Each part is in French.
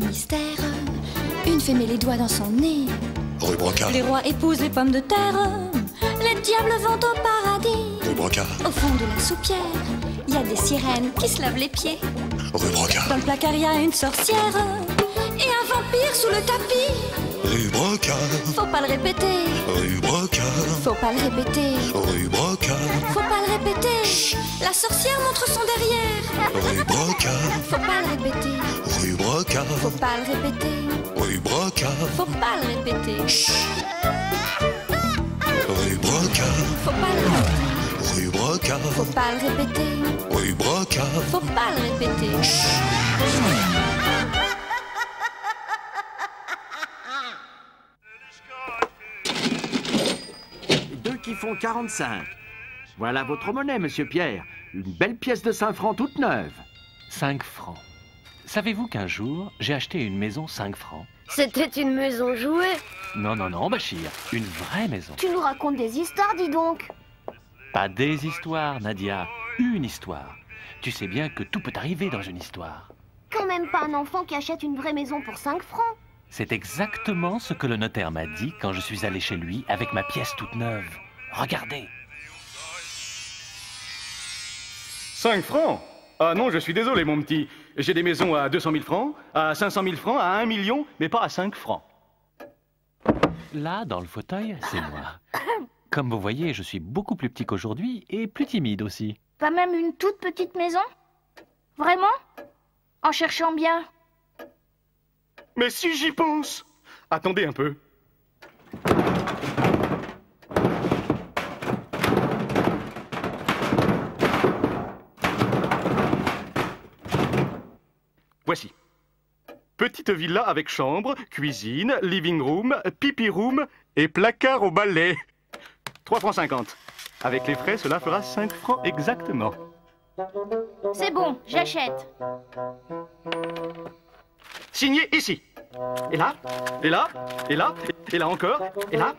mystère. Une fée met les doigts dans son nez. Rue Brocard. Les rois épousent les pommes de terre. Les diables vont au paradis. Rue Brocard. Au fond de la soupière, il y a des sirènes qui se lavent les pieds. Rue Brocard. Dans le placard, il y a une sorcière et un vampire sous le tapis. Rue Brocard. Faut pas le répéter. Rue Brocard. Faut pas le répéter. Rue Brocard. Faut pas le répéter. Chut. La sorcière montre son derrière. Rue Brocard. Faut pas le répéter. Rue Brocard. Faut pas le répéter. Rue Brocard. Faut pas le répéter. Chut. Rue Brocard. Faut pas le répéter. Rue Brocard. Faut pas le répéter. Rue Brocard. Faut pas le répéter. Deux qui font 45. Voilà votre monnaie, monsieur Pierre. Une belle pièce de 5 francs toute neuve. 5 francs. Savez-vous qu'un jour, j'ai acheté une maison 5 francs? C'était une maison jouée. Non, non, non, Bachir, une vraie maison. Tu nous racontes des histoires, dis donc. Pas des histoires, Nadia, une histoire. Tu sais bien que tout peut arriver dans une histoire. Quand même pas un enfant qui achète une vraie maison pour 5 francs. C'est exactement ce que le notaire m'a dit quand je suis allé chez lui avec ma pièce toute neuve. Regardez. 5 francs? Ah non, je suis désolé, mon petit. J'ai des maisons à 200 000 francs, à 500 000 francs, à 1 million, mais pas à 5 francs. Là, dans le fauteuil, c'est moi. Comme vous voyez, je suis beaucoup plus petit qu'aujourd'hui et plus timide aussi. Pas même une toute petite maison? Vraiment? En cherchant bien. Mais si j'y pense! Attendez un peu. Voici. Petite villa avec chambre, cuisine, living room, pipi room et placard au balai. 3 francs 50. Avec les frais, cela fera 5 francs exactement. C'est bon, j'achète. Signé ici. Et là, et là, et là, et là encore, et là,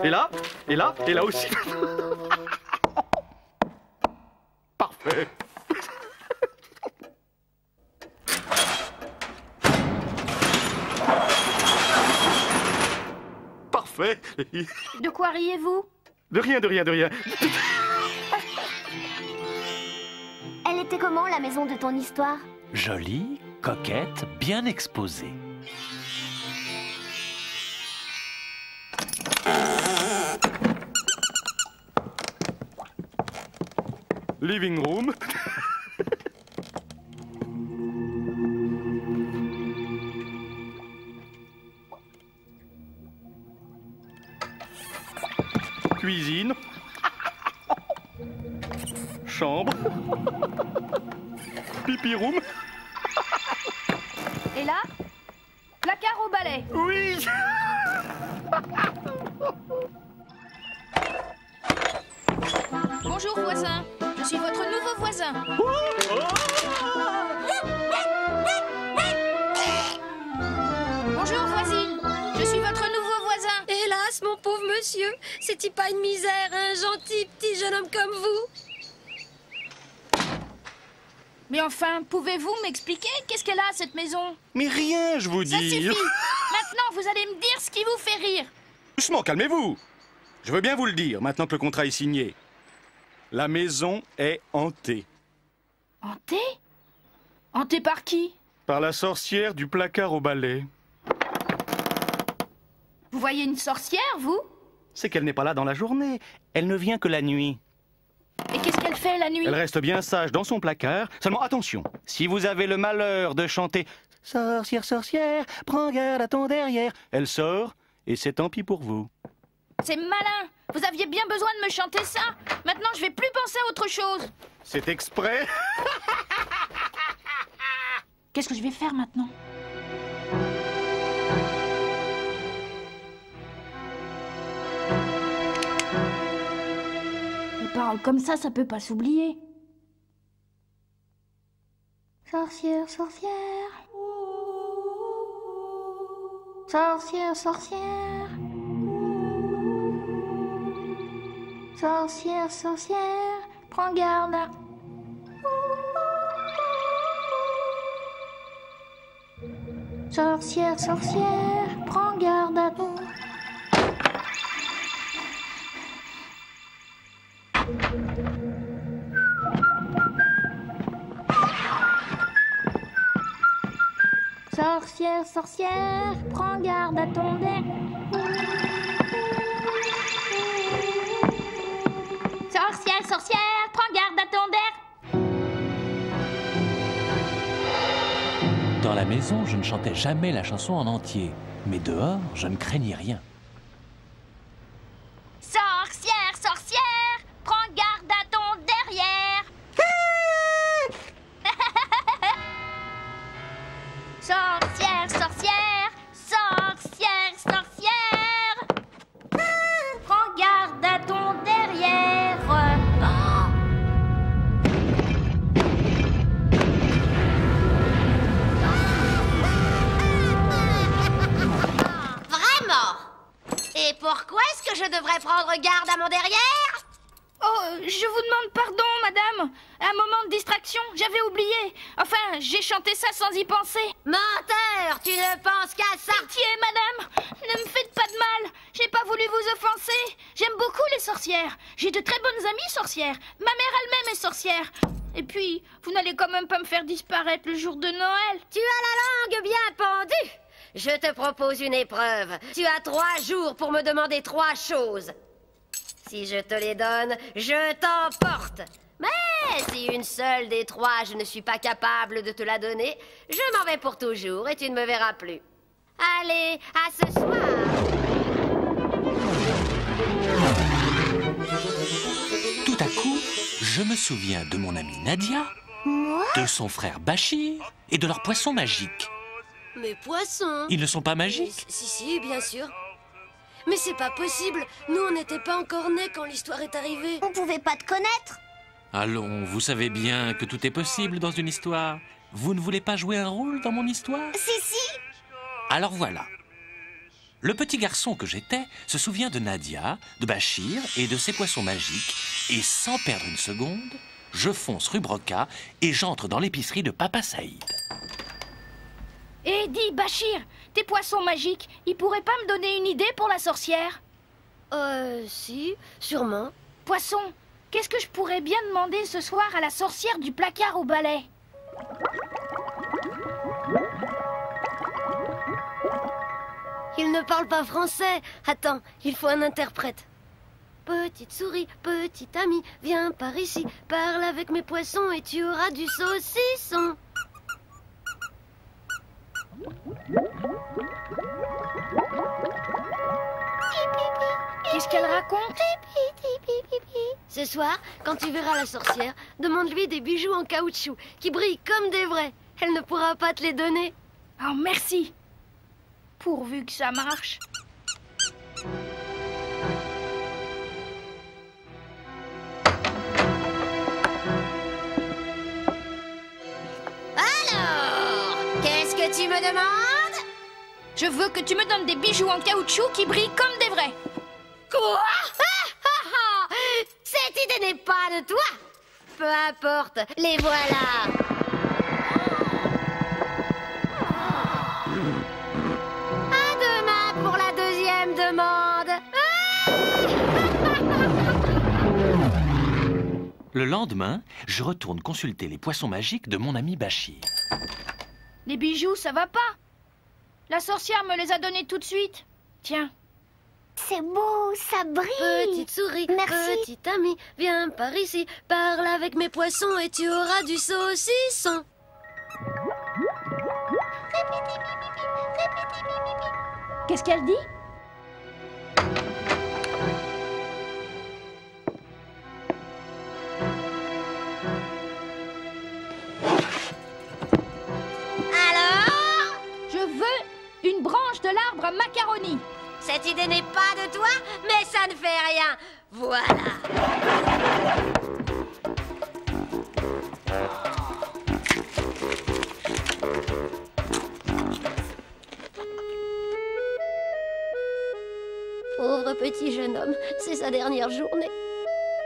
et là, et là, et là aussi. Parfait. Parfait. De quoi riez-vous? De rien, de rien, de rien. Elle était comment, la maison de ton histoire? Jolie, coquette, bien exposée. Living room. Cuisine. Chambre. Pipi room. Et là? Placard au balai. Oui. Bonjour voisin, je suis votre nouveau voisin. Bonjour voisine, je suis votre nouveau voisin. Hélas, mon pauvre monsieur, c'est-il pas une misère, un gentil petit jeune homme comme vous? Mais enfin, pouvez-vous m'expliquer qu'est-ce qu'elle a, cette maison? Mais rien, je vous Ça dis. suffit. Maintenant, vous allez me dire ce qui vous fait rire. Doucement, calmez-vous. Je veux bien vous le dire, maintenant que le contrat est signé. La maison est hantée. Hantée? Hantée par qui? Par la sorcière du placard au balai. Vous voyez une sorcière, vous? C'est qu'elle n'est pas là dans la journée. Elle ne vient que la nuit. Et qu'est-ce qu'elle fait la nuit? Elle reste bien sage dans son placard. Seulement attention, si vous avez le malheur de chanter « Sorcière, sorcière, prends garde à ton derrière », elle sort et c'est tant pis pour vous. C'est malin. Vous aviez bien besoin de me chanter ça. Maintenant, je vais plus penser à autre chose. C'est exprès. Qu'est-ce que je vais faire maintenant? Des paroles comme ça peut pas s'oublier. Sorcière, sorcière. Sorcière, sorcière. Sorcière, sorcière, prends garde à... Sorcière, sorcière, prends garde à ton... Sorcière, sorcière, prends garde à ton nez. Sorcière, sorcière, prends garde à ton der. Dans la maison, je ne chantais jamais la chanson en entier. Mais dehors, je ne craignais rien. Sorcière, sorcière, prends garde à ton derrière. Sorcière, sorcière, sorcière, sorcière, prends garde à ton derrière. Oh. Vraiment? Et pourquoi est-ce que je devrais prendre garde à mon derrière? Oh, je vous demande pardon, madame. Un moment de distraction, j'avais oublié. Enfin, j'ai chanté ça sans y penser. Menteur, tu ne penses qu'à ça. Pitié, madame, ne me faites pas de mal. J'ai pas voulu vous offenser. J'aime beaucoup les sorcières. J'ai de très bonnes amies sorcières. Ma mère elle-même est sorcière. Et puis, vous n'allez quand même pas me faire disparaître le jour de Noël. Tu as la langue bien pendue. Je te propose une épreuve. Tu as 3 jours pour me demander 3 choses. Si je te les donne, je t'emporte. Mais si une seule des 3, je ne suis pas capable de te la donner, je m'en vais pour toujours et tu ne me verras plus. Allez, à ce soir. Tout à coup, je me souviens de mon amie Nadia, de son frère Bachir et de leurs poissons magiques. Mes poissons. Ils ne sont pas magiques? Si, bien sûr. Mais c'est pas possible. Nous, on n'était pas encore nés quand l'histoire est arrivée. On pouvait pas te connaître. Allons, vous savez bien que tout est possible dans une histoire. Vous ne voulez pas jouer un rôle dans mon histoire? Si. Alors voilà. Le petit garçon que j'étais se souvient de Nadia, de Bachir et de ses poissons magiques. Et sans perdre une seconde, je fonce rue Broca et j'entre dans l'épicerie de Papa Saïd. Et dis, Bachir, tes poissons magiques, ils pourraient pas me donner une idée pour la sorcière? Si, sûrement. Poisson, qu'est-ce que je pourrais bien demander ce soir à la sorcière du placard au balai? Il ne parle pas français. Attends, il faut un interprète. Petite souris, petite amie, viens par ici. Parle avec mes poissons et tu auras du saucisson. Qu'est-ce qu'elle raconte? Ce soir, quand tu verras la sorcière, demande-lui des bijoux en caoutchouc qui brillent comme des vrais. Elle ne pourra pas te les donner. Oh, merci. Pourvu que ça marche. Alors, qu'est-ce que tu me demandes? Je veux que tu me donnes des bijoux en caoutchouc qui brillent comme des vrais. Quoi? Cette idée n'est pas de toi. Peu importe, les voilà. À demain pour la deuxième demande. Le lendemain, je retourne consulter les poissons magiques de mon ami Bachir. Les bijoux, ça va pas? La sorcière me les a donnés tout de suite. Tiens. C'est beau, ça brille. Petite souris, Merci. petite amie, viens par ici. Parle avec mes poissons et tu auras du saucisson. Qu'est-ce qu'elle dit? Alors? Je veux une branche de l'arbre à macaroni. Cette idée n'est pas de toi, mais ça ne fait rien. Voilà. Pauvre petit jeune homme, c'est sa dernière journée.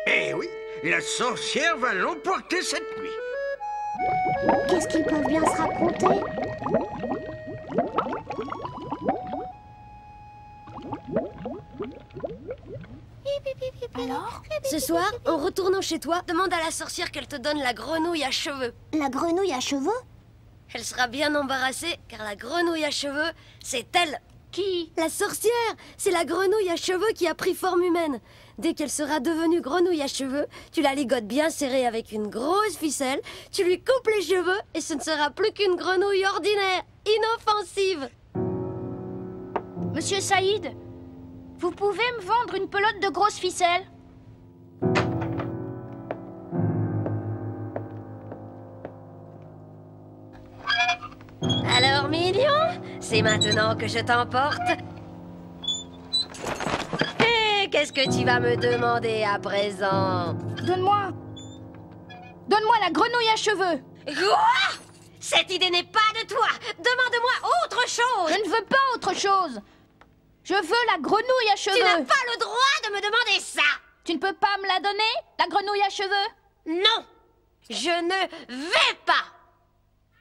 Eh oui, la sorcière va l'emporter cette nuit. Qu'est-ce qu'ils peuvent bien se raconter? Alors? Ce soir, en retournant chez toi, demande à la sorcière qu'elle te donne la grenouille à cheveux. La grenouille à cheveux? Elle sera bien embarrassée, car la grenouille à cheveux, c'est elle. Qui? La sorcière, c'est la grenouille à cheveux qui a pris forme humaine. Dès qu'elle sera devenue grenouille à cheveux, tu la ligotes bien serrée avec une grosse ficelle, tu lui coupes les cheveux et ce ne sera plus qu'une grenouille ordinaire, inoffensive. Monsieur Saïd, vous pouvez me vendre une pelote de grosses ficelles? Alors, mignon, c'est maintenant que je t'emporte. Et qu'est-ce que tu vas me demander à présent? Donne-moi la grenouille à cheveux. Quoi? Cette idée n'est pas de toi. Demande-moi autre chose. Je ne veux pas autre chose. Je veux la grenouille à cheveux. Tu n'as pas le droit de me demander ça. Tu ne peux pas me la donner, la grenouille à cheveux? Non, je ne vais pas.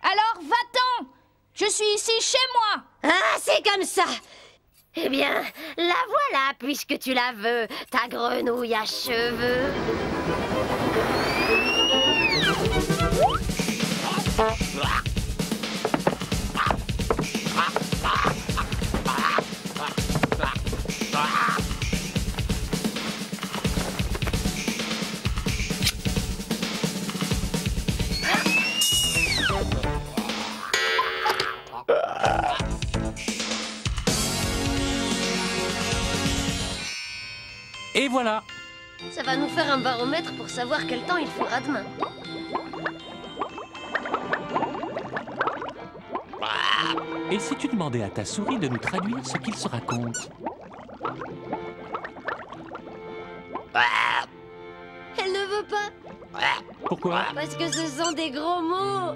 Alors va-t'en. Je suis ici chez moi. Ah, c'est comme ça. Eh bien, la voilà, puisque tu la veux, ta grenouille à cheveux. Et voilà. Ça va nous faire un baromètre pour savoir quel temps il fera demain. Et si tu demandais à ta souris de nous traduire ce qu'il se raconte? Elle ne veut pas. Pourquoi? Parce que ce sont des gros mots.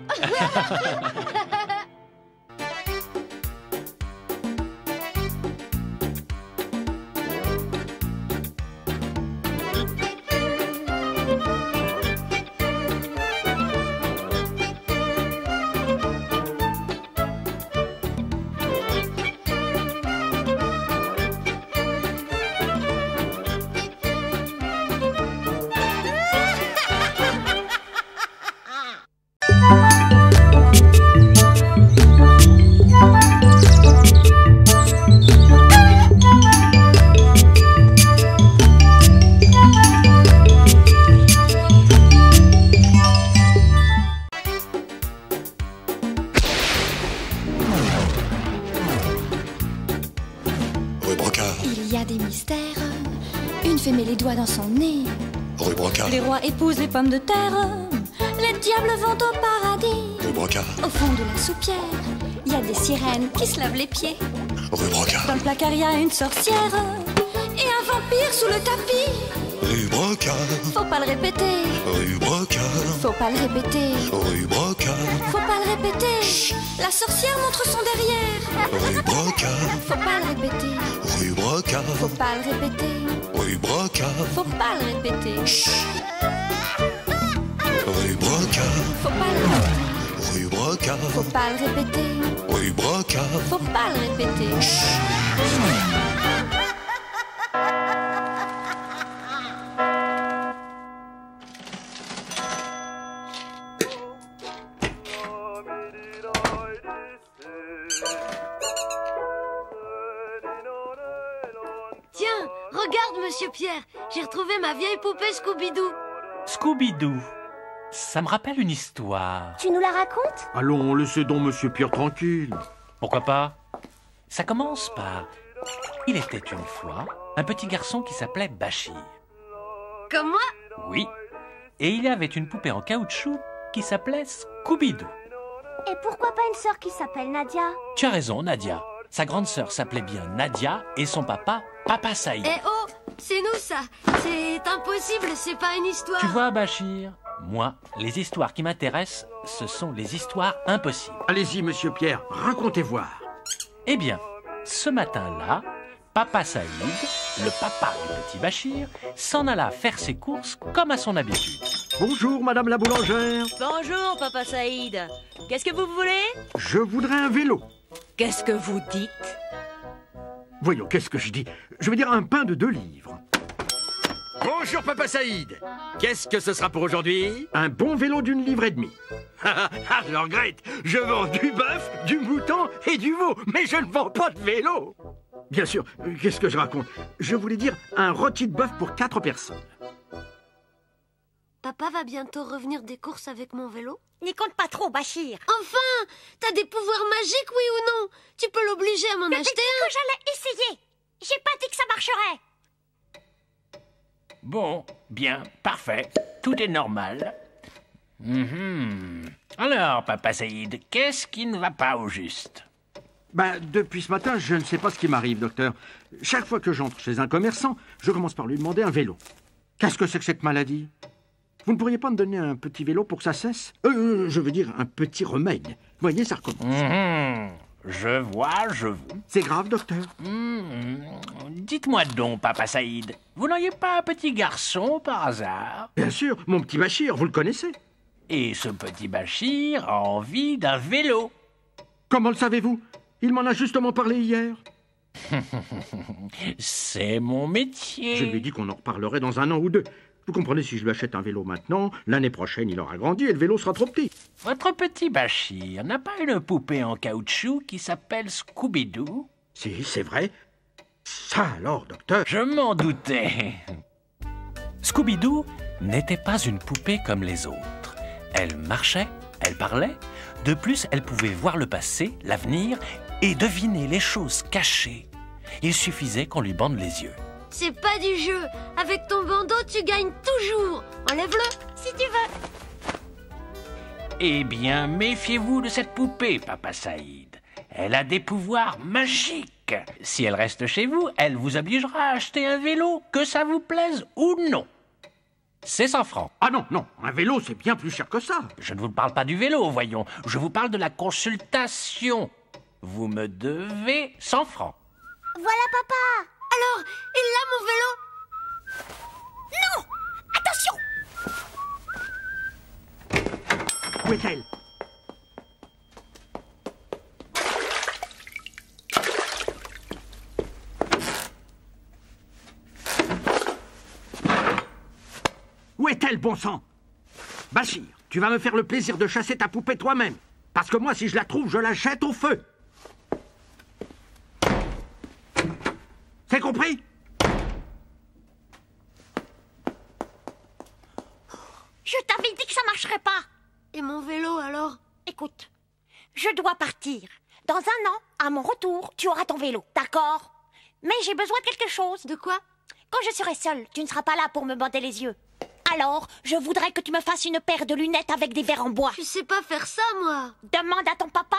Il y a des mystères. Une fée met les doigts dans son nez. Rue Brocard. Les rois épousent les pommes de terre. Les diables vont au paradis. Rue Brocard. Au fond de la soupière, il y a des sirènes qui se lavent les pieds. Rue Brocard. Dans le placard, il y a une sorcière et un vampire sous le tapis. Rue Brocard. Faut pas le répéter. Rue Brocard. Faut pas le répéter. Rue Brocard. Faut pas le répéter. La sorcière montre son derrière. Rue Brocard. Faut pas le répéter. Rue Brocard. Faut pas le répéter. Rue Brocard. Faut pas le répéter. Rue Brocard. Faut pas le répéter. Rue Brocard. Faut pas le répéter. Rue Brocard. Faut pas le répéter. Tiens, regarde, Monsieur Pierre. J'ai retrouvé ma vieille poupée Scooby-Doo. Scooby-Doo. Ça me rappelle une histoire. Tu nous la racontes? Allons, laissez donc Monsieur Pierre tranquille. Pourquoi pas? Ça commence par... Il était une fois un petit garçon qui s'appelait Bachir. Comme moi? Oui. Et il y avait une poupée en caoutchouc qui s'appelait Scooby-Doo. Et pourquoi pas une sœur qui s'appelle Nadia? Tu as raison, Nadia. Sa grande sœur s'appelait bien Nadia et son papa, Papa Saïd. Eh oh, c'est nous ça. C'est impossible, c'est pas une histoire. Tu vois, Bachir, moi, les histoires qui m'intéressent, ce sont les histoires impossibles. Allez-y, Monsieur Pierre, racontez voir. Eh bien, ce matin-là, Papa Saïd, le papa du petit Bachir, s'en alla faire ses courses comme à son habitude. Bonjour, Madame la boulangère. Bonjour, Papa Saïd. Qu'est-ce que vous voulez? Je voudrais un vélo. Qu'est-ce que vous dites? Voyons, qu'est-ce que je dis? Je veux dire un pain de 2 livres. Bonjour Papa Saïd. Qu'est-ce que ce sera pour aujourd'hui? Un bon vélo d'une livre et demie. Ah, je le regrette. Je vends du bœuf, du mouton et du veau, mais je ne vends pas de vélo. Bien sûr, qu'est-ce que je raconte? Je voulais dire un rôti de bœuf pour 4 personnes. Papa va bientôt revenir des courses avec mon vélo? N'y compte pas trop, Bachir. Enfin! T'as des pouvoirs magiques, oui ou non? Tu peux l'obliger à m'en acheter un? J'ai dit que j'allais essayer. J'ai pas dit que ça marcherait. Bon, bien, parfait. Tout est normal. Alors, Papa Saïd, qu'est-ce qui ne va pas au juste? Depuis ce matin, je ne sais pas ce qui m'arrive, docteur. Chaque fois que j'entre chez un commerçant, je commence par lui demander un vélo. Qu'est-ce que c'est que cette maladie? Vous ne pourriez pas me donner un petit vélo pour que ça cesse? Je veux dire, un petit remède. Vous voyez, ça recommence. Je vois, je vois. C'est grave, docteur? Dites-moi donc, Papa Saïd, vous n'auriez pas un petit garçon par hasard? Bien sûr, mon petit Bachir, vous le connaissez. Et ce petit Bachir a envie d'un vélo. Comment le savez-vous? Il m'en a justement parlé hier. C'est mon métier. Je lui ai dit qu'on en reparlerait dans 1 an ou 2. Vous comprenez, si je lui achète un vélo maintenant, l'année prochaine, il aura grandi et le vélo sera trop petit. Votre petit Bachir n'a pas une poupée en caoutchouc qui s'appelle Scooby-Doo? Si, c'est vrai. Ça alors, docteur? Je m'en doutais. Scooby-Doo n'était pas une poupée comme les autres. Elle marchait, elle parlait. De plus, elle pouvait voir le passé, l'avenir et deviner les choses cachées. Il suffisait qu'on lui bande les yeux. C'est pas du jeu. Avec ton bandeau, tu gagnes toujours. Enlève-le, si tu veux. Eh bien, méfiez-vous de cette poupée, Papa Saïd. Elle a des pouvoirs magiques. Si elle reste chez vous, elle vous obligera à acheter un vélo, que ça vous plaise ou non. C'est 100 francs. Ah non, non, un vélo, c'est bien plus cher que ça. Je ne vous parle pas du vélo, voyons. Je vous parle de la consultation. Vous me devez 100 francs. Voilà, papa. Alors, il a mon vélo? Non! Attention! Où est-elle? Où est-elle, bon sang? Bachir, tu vas me faire le plaisir de chasser ta poupée toi-même. Parce que moi, si je la trouve, je la jette au feu. C'est compris? Je t'avais dit que ça marcherait pas. Et mon vélo, alors? Écoute, je dois partir. Dans 1 an, à mon retour, tu auras ton vélo, d'accord? Mais j'ai besoin de quelque chose. De quoi? Quand je serai seule, tu ne seras pas là pour me bander les yeux. Alors, je voudrais que tu me fasses une paire de lunettes avec des verres en bois. Je sais pas faire ça, moi. Demande à ton papa.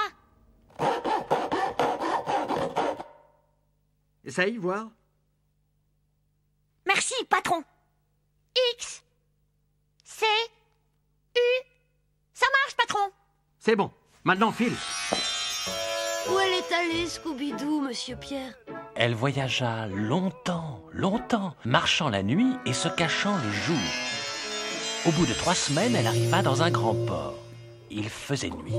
Essaye, voir. Merci, patron. X, C, U. Ça marche, patron. C'est bon. Maintenant, file. Où elle est allée, Scooby-Doo, monsieur Pierre? Elle voyagea longtemps, longtemps, marchant la nuit et se cachant le jour. Au bout de 3 semaines, elle arriva dans un grand port. Il faisait nuit.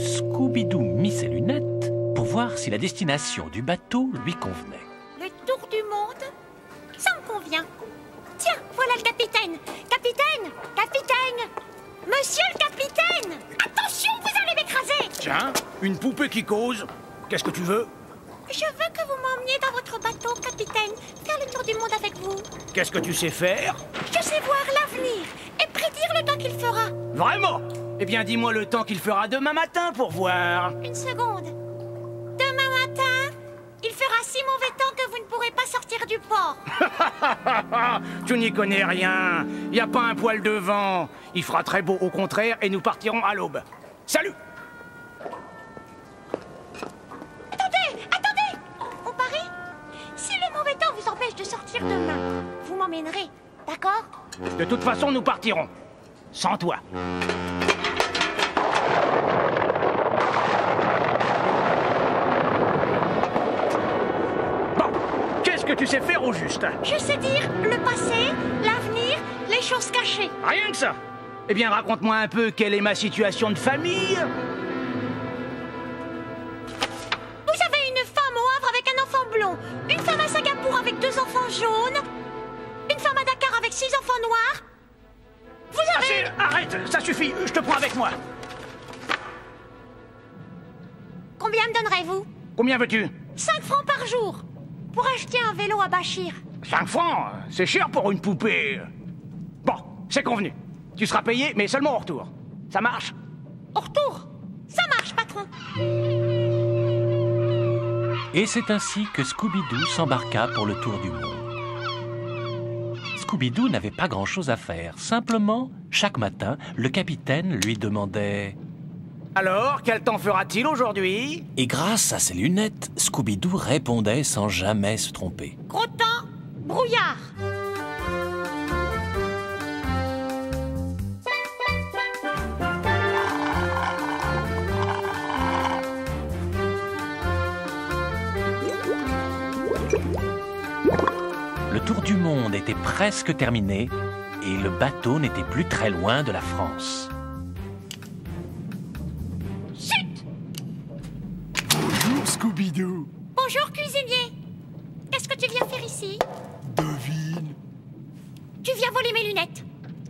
Scooby-Doo mit ses lunettes pour voir si la destination du bateau lui convenait. Le tour du monde, ça me convient. Tiens, voilà le capitaine. Capitaine, capitaine, monsieur le capitaine. Attention, vous allez m'écraser. Tiens, une poupée qui cause. Qu'est-ce que tu veux? Je veux que vous m'emmeniez dans votre bateau, capitaine, faire le tour du monde avec vous. Qu'est-ce que tu sais faire? Je sais voir l'avenir et prédire le temps qu'il fera. Vraiment? Eh bien, dis-moi le temps qu'il fera demain matin pour voir. Une seconde. Demain matin, il fera si mauvais temps que vous ne pourrez pas sortir du port. Tu n'y connais rien. Il n'y a pas un poil de vent. Il fera très beau au contraire et nous partirons à l'aube. Salut! Si le mauvais temps vous empêche de sortir demain, vous m'emmènerez, d'accord? De toute façon, nous partirons. Sans toi. Bon, qu'est-ce que tu sais faire au juste? Je sais dire le passé, l'avenir, les choses cachées. Rien que ça. Eh bien, raconte-moi un peu quelle est ma situation de famille. Vous avez une femme au Havre avec un enfant blond, une femme à Singapour avec 2 enfants jaunes, une femme à Dakar 6 enfants noirs. Vous avez... Arrête, ça suffit, je te prends avec moi. Combien me donnerez-vous? Combien veux-tu? 5 francs par jour. Pour acheter un vélo à Bachir. 5 francs? C'est cher pour une poupée. Bon, c'est convenu. Tu seras payé, mais seulement au retour. Ça marche? Au retour? Ça marche, patron. Et c'est ainsi que Scooby-Doo s'embarqua pour le tour du monde. Scooby-Doo n'avait pas grand-chose à faire. Simplement, chaque matin, le capitaine lui demandait... Alors, quel temps fera-t-il aujourd'hui? Et grâce à ses lunettes, Scooby-Doo répondait sans jamais se tromper. Gros temps, brouillard. Le tour du monde était presque terminé et le bateau n'était plus très loin de la France. Chut! Bonjour, Scooby-Doo. Bonjour, cuisinier. Qu'est-ce que tu viens faire ici? Devine. Tu viens voler mes lunettes.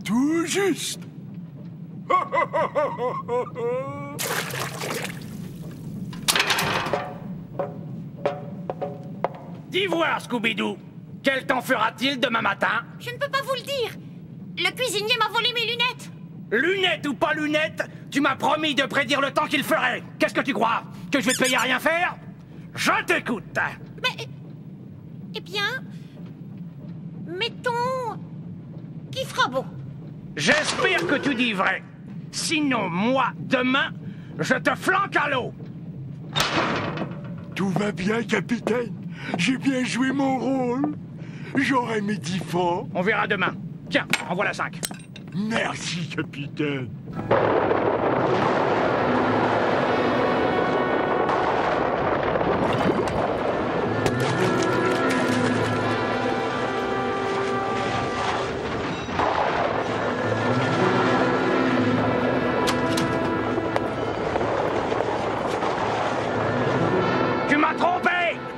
Tout juste. Dis voir, Scooby-Doo. Quel temps fera-t-il demain matin? Je ne peux pas vous le dire. Le cuisinier m'a volé mes lunettes. Lunettes ou pas lunettes, tu m'as promis de prédire le temps qu'il ferait. Qu'est-ce que tu crois? Que je vais te payer à rien faire? Je t'écoute. Mais... Eh bien... Mettons... qu'il fera beau. J'espère que tu dis vrai. Sinon, moi, demain, je te flanque à l'eau. Tout va bien, capitaine. J'ai bien joué mon rôle. J'aurai mes 10 francs. On verra demain. Tiens, en voilà 5. Merci, capitaine. Tu m'as trompé!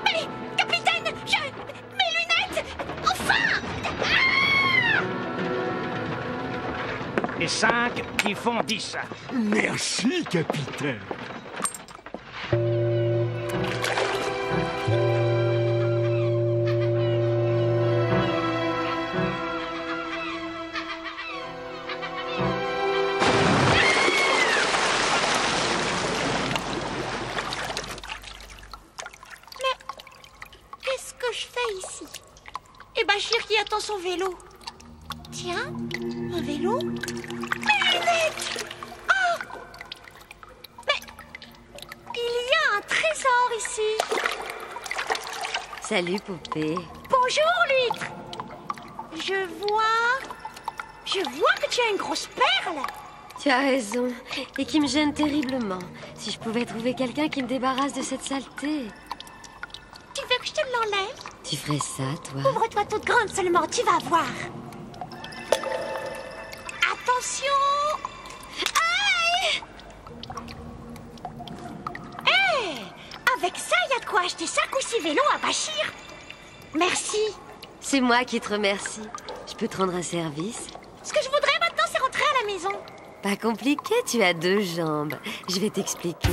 Mais, capitaine, mes lunettes! Enfin! Ah! Et 5 qui font 10. Merci, capitaine. Qu'est-ce que je fais ici? Et Bachir qui attend son vélo. Tiens, un vélo? Mes lunettes! Oh! Mais il y a un trésor ici. Salut, poupée. Bonjour, l'huître. Je vois que tu as une grosse perle. Tu as raison. Et qui me gêne terriblement. Si je pouvais trouver quelqu'un qui me débarrasse de cette saleté. Tu veux que je te l'enlève? Tu ferais ça, toi? Ouvre-toi toute grande seulement, tu vas voir. Attention! Aïe! Hé! Avec ça, il y a de quoi acheter 5 ou 6 vélos à Bachir. Merci. C'est moi qui te remercie. Je peux te rendre un service? Ce que je voudrais maintenant, c'est rentrer à la maison. Pas compliqué, tu as 2 jambes. Je vais t'expliquer.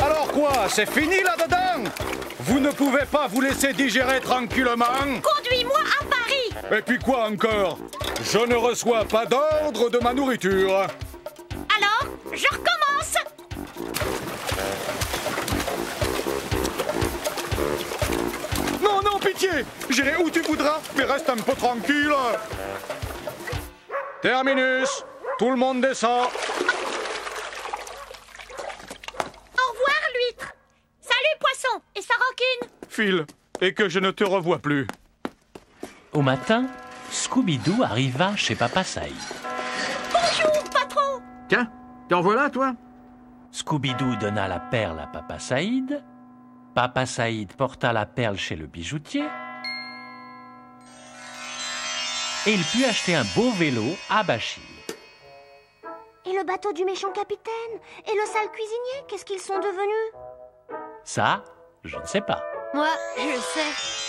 Alors quoi, c'est fini là-dedans? Vous ne pouvez pas vous laisser digérer tranquillement? Conduis-moi à Paris. Et puis quoi encore? Je ne reçois pas d'ordre de ma nourriture. Alors, je recommence. Non, non, pitié! J'irai où tu voudras, mais reste un peu tranquille. Terminus! Tout le monde descend. Au revoir, l'huître. Salut, poisson. Et sa rancune. File, et que je ne te revoie plus. Au matin, Scooby-Doo arriva chez Papa Saïd. Bonjour, patron. Tiens, t'en voilà, toi? Scooby-Doo donna la perle à Papa Saïd. Papa Saïd porta la perle chez le bijoutier. Et il put acheter un beau vélo à Bachir. Et le bateau du méchant capitaine? Et le sale cuisinier? Qu'est-ce qu'ils sont devenus? Ça, je ne sais pas. Moi, je sais.